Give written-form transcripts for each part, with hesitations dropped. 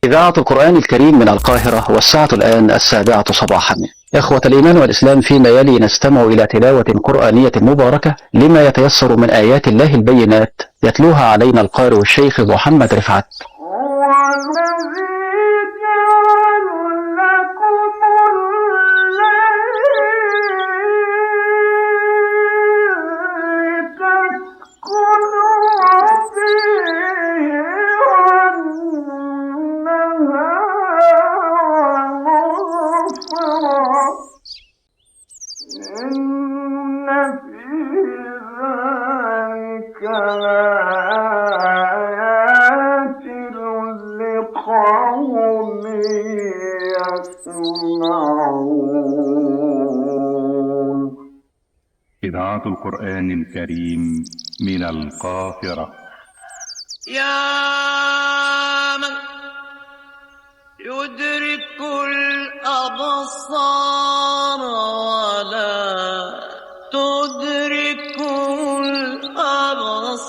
إذاعة القرآن الكريم من القاهرة، والساعة الآن 7:00 صباحا. إخوة الإيمان والإسلام، فيما يلي نستمع إلى تلاوة قرآنية مباركة لما يتيسر من آيات الله البينات، يتلوها علينا القارئ الشيخ محمد رفعت. إذاعة القرآن الكريم من القاهرة. يا من يدرك الأبصار ولا تدرك الأبصار،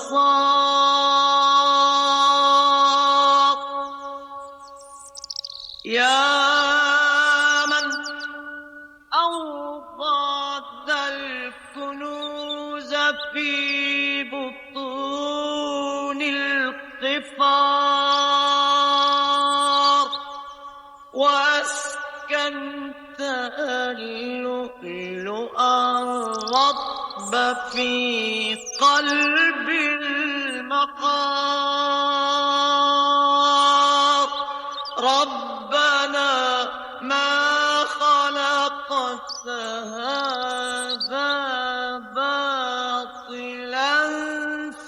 يا من أوضع الكنوز في بطون القفار، وأسكنت اللؤلؤ الرطب في قلب المقار. ربنا ما خلقت هذا باطلا،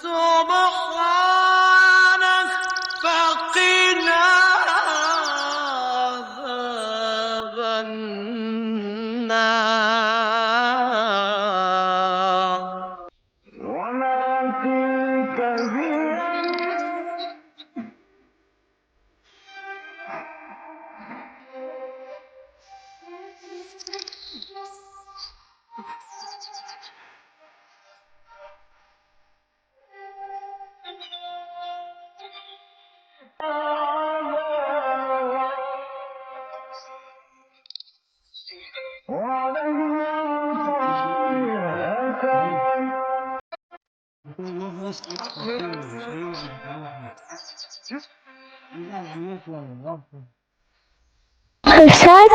سبحانك فقنا عذاب النار. وما تلك خشت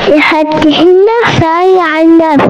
لحدهن سعي عن نفس